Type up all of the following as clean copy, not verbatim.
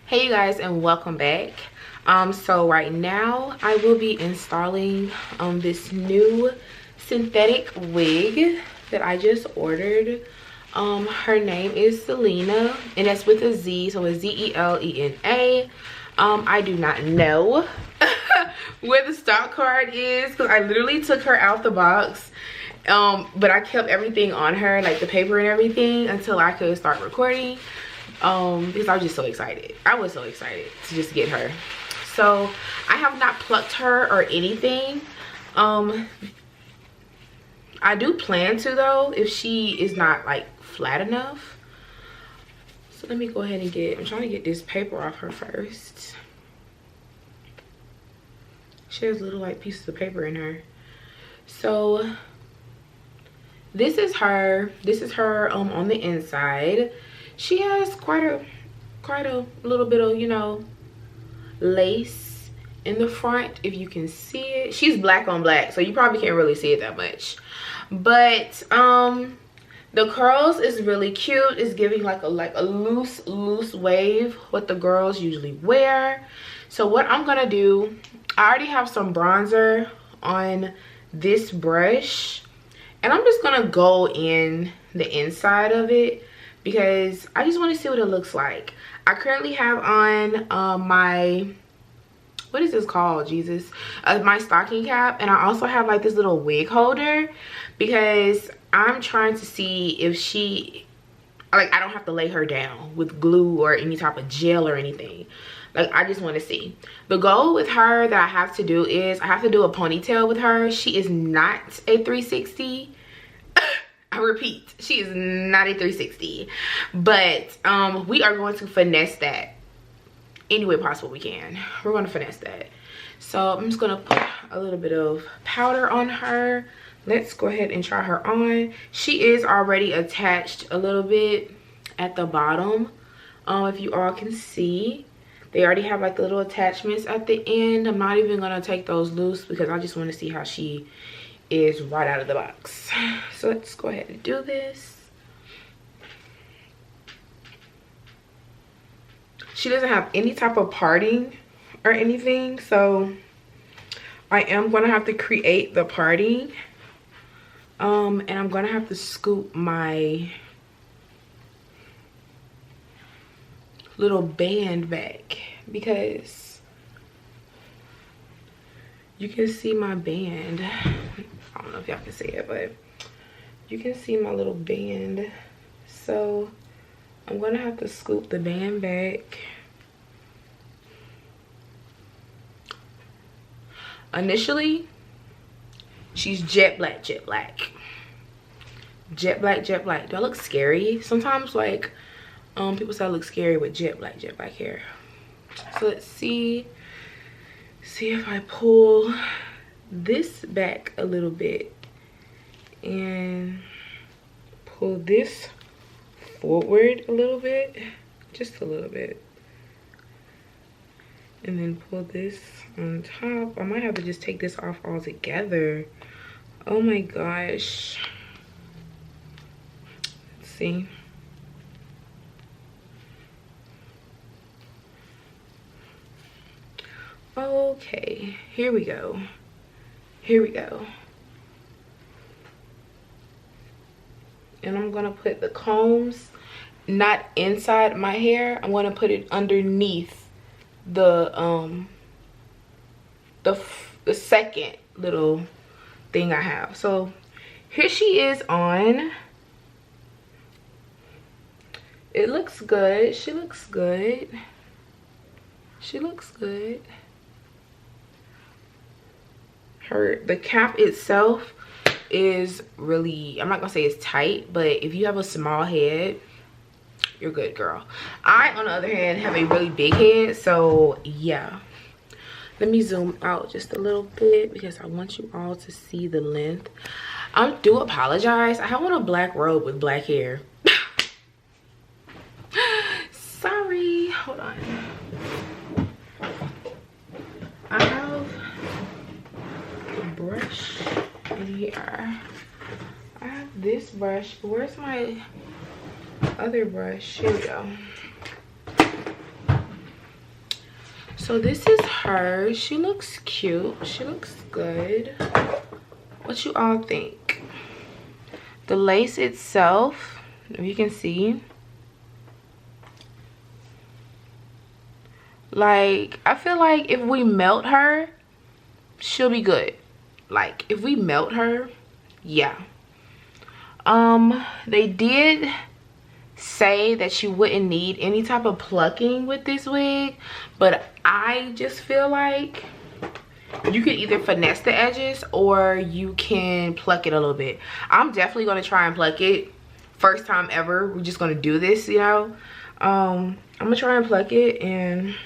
Hey you guys, and welcome back. So right now I will be installing this new synthetic wig that I just ordered. Her name is Zelena, and that's with a Z, so it's Zelena. I do not know where the stock card is because I literally took her out the box, but I kept everything on her, like the paper and everything, until I could start recording. Because I was just so excited. I was so excited to just get her. So I have not plucked her or anything. I do plan to though, if she is not like flat enough. So let me go ahead and I'm trying to get this paper off her first. She has little like pieces of paper in her. So this is her on the inside. She has quite a little bit of, you know, lace in the front, if you can see it. She's black on black, so you probably can't really see it that much. But the curls is really cute. It's giving like a loose wave, what the girls usually wear. So what I'm gonna do, I already have some bronzer on this brush, and I'm just gonna go in the inside of it because I just want to see what it looks like. I currently have on my, what is this called, Jesus? My stocking cap, and I also have like this little wig holder because I'm trying to see if she, like, I don't have to lay her down with glue or any type of gel or anything. Like, I just want to see. The goal with her that I have to do is I have to do a ponytail with her. She is not a 360. I repeat, she is not a 360, but we are going to finesse that any way possible we can. We're going to finesse that. So I'm just going to put a little bit of powder on her. Let's go ahead and try her on. She is already attached a little bit at the bottom. If you all can see, they already have like the little attachments at the end. I'm not even going to take those loose because I just want to see how she is right out of the box. So let's go ahead and do this. She doesn't have any type of parting or anything, so I am gonna have to create the parting, and I'm gonna have to scoop my little band back because you can see my band. I don't know if y'all can see it, but you can see my little band. So I'm gonna have to scoop the band back. Initially, she's jet black. Do I look scary? Sometimes like people say I look scary with jet black hair. So let's see if I pull this back a little bit and pull this forward a little bit, just a little bit, and then pull this on top. I might have to just take this off altogether. Oh my gosh. Let's see. Okay, here we go. And I'm gonna put the combs not inside my hair. I'm gonna put it underneath the second little thing I have. So here she is on. It looks good. She looks good. The cap itself is really, I'm not gonna say it's tight, but if you have a small head, you're good, girl. I, on the other hand, have a really big head, so yeah. Let me zoom out just a little bit because I want you all to see the length. I do apologize. I have on a black robe with black hair. Sorry, hold on. I have a brush in here. I have this brush. Where's my other brush? Here we go. So this is her. She looks cute. She looks good. What you all think? The lace itself, if you can see, like, I feel like if we melt her, she'll be good. Like, if we melt her, yeah. They did say that you wouldn't need any type of plucking with this wig, but I just feel like you can either finesse the edges or you can pluck it a little bit. I'm definitely going to try and pluck it. First time ever, we're just going to do this, you know. I'm going to try and pluck it, and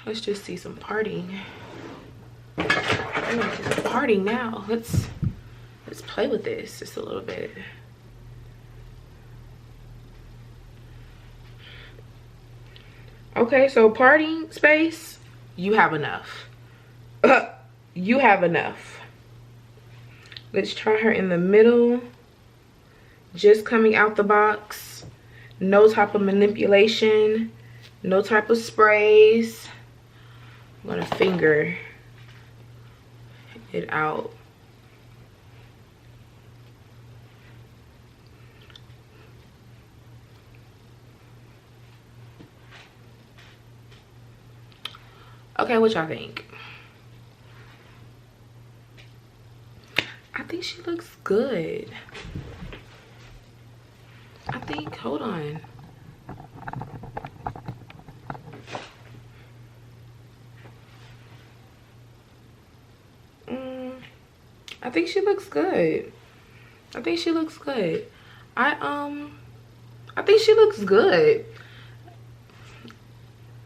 let's just see some parting. I'm going to do some parting now. Let's play with this just a little bit. Okay, so parting space, you have enough. You have enough. Let's try her in the middle. Just coming out the box. No type of manipulation. No type of sprays. I'm gonna finger it out. Okay, what y'all think? I think she looks good. I think, hold on. I think she looks good. I think she looks good. I think she looks good.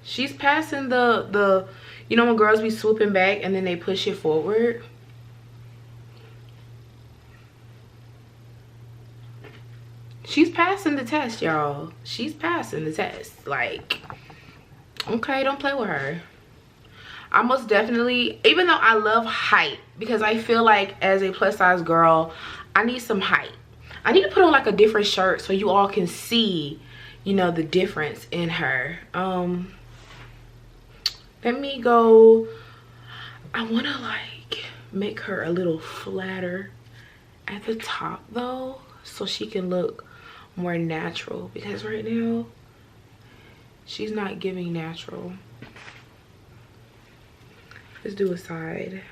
She's passing the you know when girls be swooping back and then they push it forward. She's passing the test, y'all. She's passing the test. Like, okay, don't play with her. I most definitely, even though I love height, because I feel like as a plus size girl, I need some height. I need to put on like a different shirt so you all can see, you know, the difference in her. Let me go. I want to like make her a little flatter at the top though, so she can look more natural, because right now she's not giving natural. Let's do a side.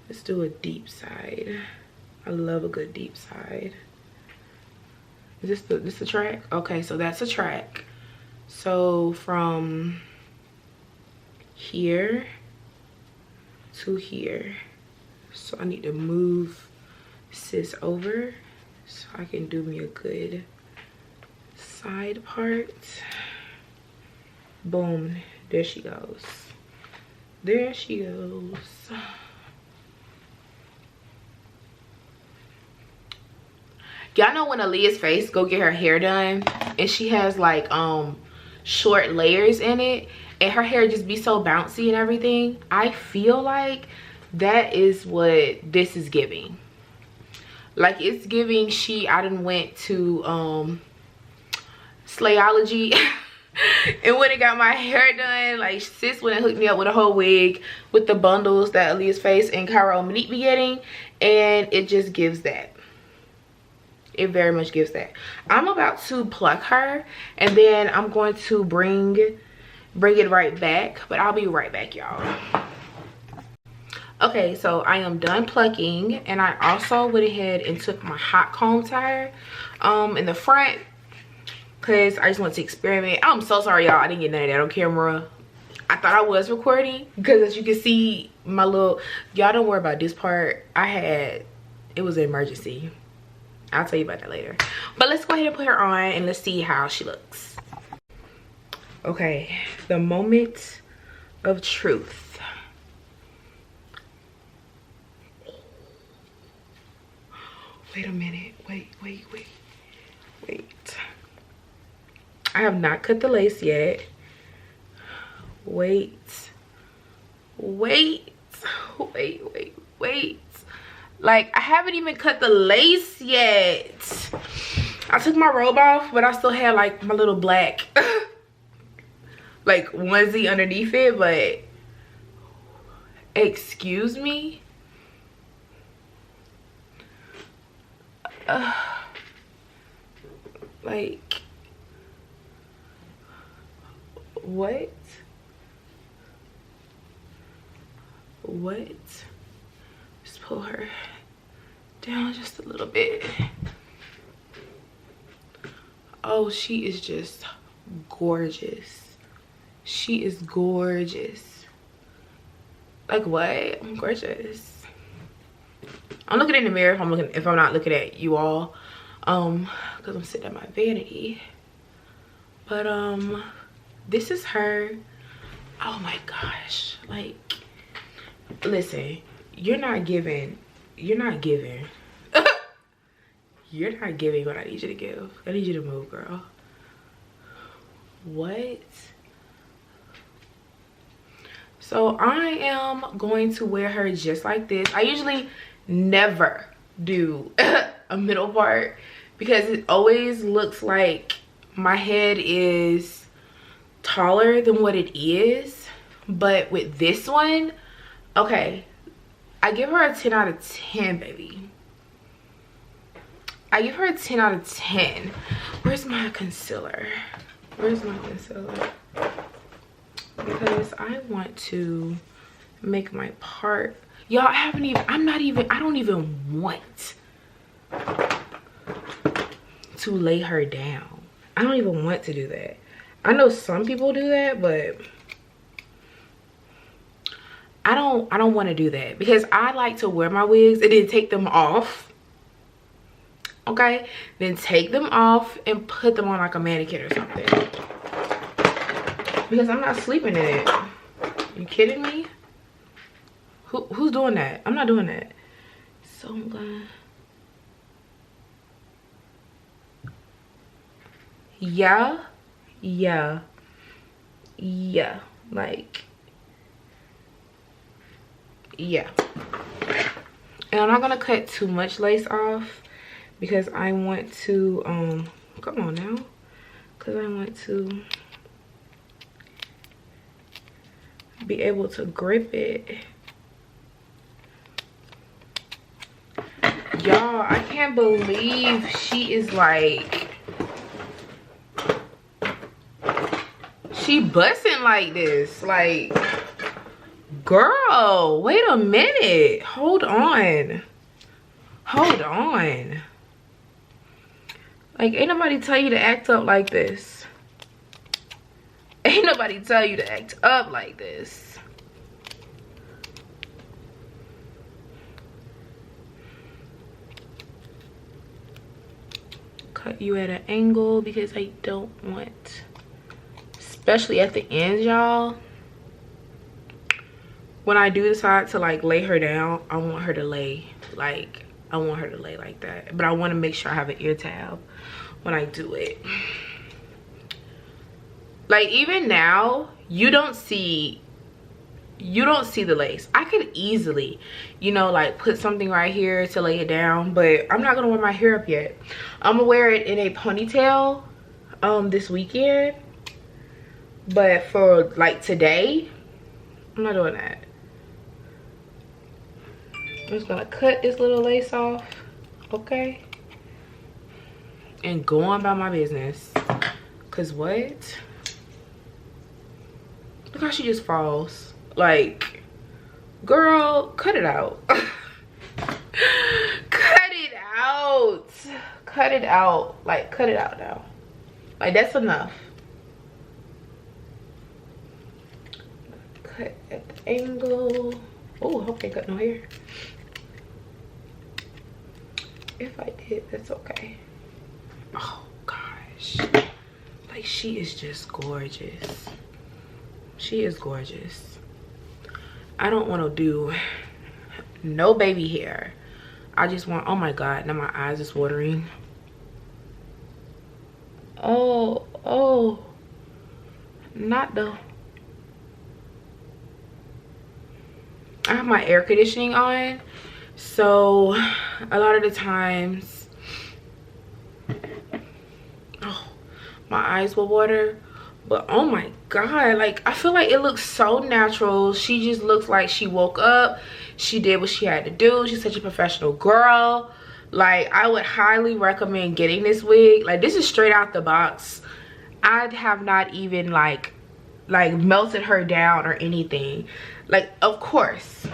Let's do a deep side. I love a good deep side. Is this the track? Okay, so that's a track. So from here to here. So I need to move sis over so I can do me a good side part. Boom, there she goes. There she goes. Y'all know when Aaliyah's face go get her hair done and she has like short layers in it and her hair just be so bouncy and everything? I feel like that is what this is giving. Like, it's giving I done went to Slayology and went and got my hair done. Like, sis went and hooked me up with a whole wig with the bundles that Aaliyah's face and Cairo and Monique be getting, and it just gives that. It very much gives that. I'm about to pluck her and then I'm going to bring it right back, but I'll be right back, y'all. Okay, so I am done plucking, and I also went ahead and took my hot comb to her in the front because I just want to experiment. I'm so sorry, y'all, I didn't get none of that on camera. I thought I was recording because, as you can see, my little, y'all don't worry about this part. It was an emergency. I'll tell you about that later. But let's go ahead and put her on and let's see how she looks. Okay, the moment of truth. Wait a minute. Wait. I have not cut the lace yet. Wait. Like, I haven't even cut the lace yet. I took my robe off, but I still had like my little black like onesie underneath it, but excuse me. Like, what? What? Just pull her down just a little bit. Oh, she is just gorgeous. She is gorgeous. Like, what? I'm gorgeous. I'm looking in the mirror if I'm not looking at you all. Because I'm sitting at my vanity. But this is her. Oh my gosh. Like, listen, you're not giving you're not giving what I need you to give. I need you to move, girl. What? So I am going to wear her just like this. I usually never do a middle part because it always looks like my head is taller than what it is. But with this one, okay, I give her a 10 out of 10, baby. I give her a 10 out of 10. Where's my concealer? Where's my concealer? Because I want to make my part. Y'all, I don't even want to lay her down. I don't even want to do that. I know some people do that, but I don't want to do that because I like to wear my wigs and then take them off. Okay, then take them off and put them on like a mannequin or something, because I'm not sleeping in it. You kidding me? Who's doing that? I'm not doing that. So I'm gonna, yeah, like, yeah. And I'm not gonna cut too much lace off because I want to come on now, because I want to be able to grip it. Y'all, I can't believe she is like, she busting like this. Like, girl, wait a minute. Hold on. Like, ain't nobody tell you to act up like this. Ain't nobody tell you to act up like this. Cut you at an angle because I don't want, especially at the end, y'all. When I do decide to like lay her down, I want her to lay like, that. But I want to make sure I have an ear tab when I do it. Like, even now, you don't see the lace. I could easily, you know, like put something right here to lay it down, but I'm not gonna wear my hair up yet. I'm gonna wear it in a ponytail this weekend, but for like today, I'm not doing that. I'm just gonna cut this little lace off, okay, and go on about my business. Cause what? Look how she just falls. Like, girl, cut it out. Cut it out. Cut it out. Like, cut it out now. Like, that's enough. Cut at the angle. Oh, I hope they cut no hair. If I did, that's okay. Oh gosh, like, she is just gorgeous. She is gorgeous. I don't want to do no baby hair. I just want, oh my god, now my eyes is watering. Oh, not the, I have my air conditioning on, so a lot of the times, oh, my eyes will water. But oh my god, like I feel like it looks so natural. She just looks like she woke up, she did what she had to do. She's such a professional girl. Like I would highly recommend getting this wig. Like this is straight out the box. I have not even like melted her down or anything. Like of course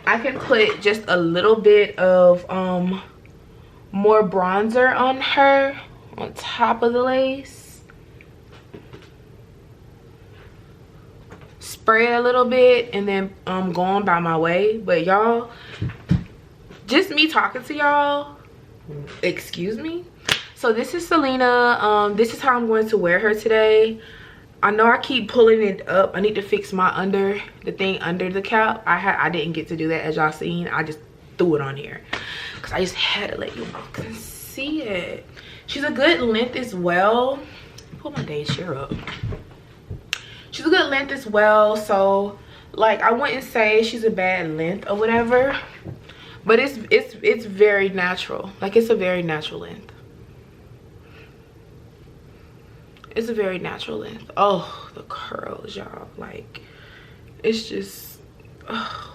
I can put just a little bit of more bronzer on her on top of the lace. Spray it a little bit and then go on by my way. But y'all, just me talking to y'all, excuse me. So this is Zelena. This is how I'm going to wear her today. I know I keep pulling it up. I need to fix my the thing under the cap. I didn't get to do that, as y'all seen. I just threw it on here because I just had to let you all can see it. She's a good length as well. Put my day's chair up. She's a good length as well. So like I wouldn't say she's a bad length or whatever, but it's very natural. Like it's a very natural length. It's a very natural length. Oh, the curls, y'all. Like, it's just, oh,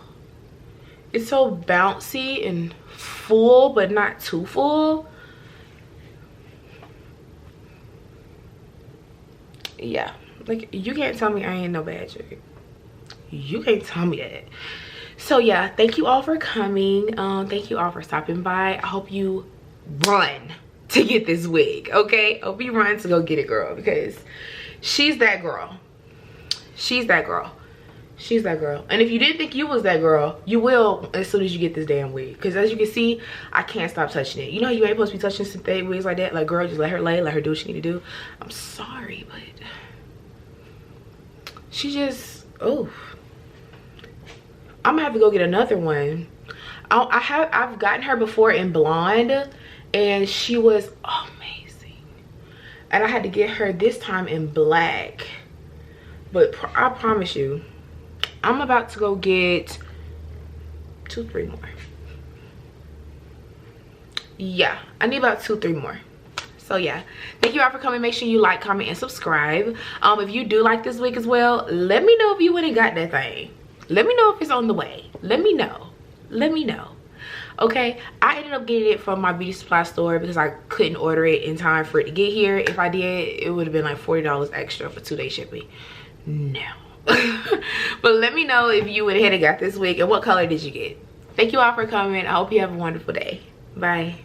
it's so bouncy and full, but not too full. Yeah, like, you can't tell me I ain't no bad chick. You can't tell me that. So, yeah, thank you all for coming. Thank you all for stopping by. I hope you run to get this wig, okay? Hope you run to go get it, girl, because she's that girl. She's that girl. She's that girl. And if you didn't think you was that girl, you will as soon as you get this damn wig. Because as you can see, I can't stop touching it. You know you ain't supposed to be touching synthetic wigs like that. Like, girl, just let her lay, let her do what she need to do. I'm sorry, but she just, oh. I'm gonna have to go get another one. I've gotten her before in blonde, and she was amazing. And I had to get her this time in black. But I promise you, I'm about to go get 2-3 more. Yeah, I need about 2-3 more. So yeah, thank you all for coming. Make sure you like, comment, and subscribe. If you do like this wig as well, let me know if you went and got that thing. Let me know if it's on the way. Let me know. Let me know. Okay, I ended up getting it from my beauty supply store because I couldn't order it in time for it to get here. If I did, it would have been like $40 extra for 2-day shipping. No. But let me know if you went ahead and got this wig and what color did you get. Thank you all for coming. I hope you have a wonderful day. Bye.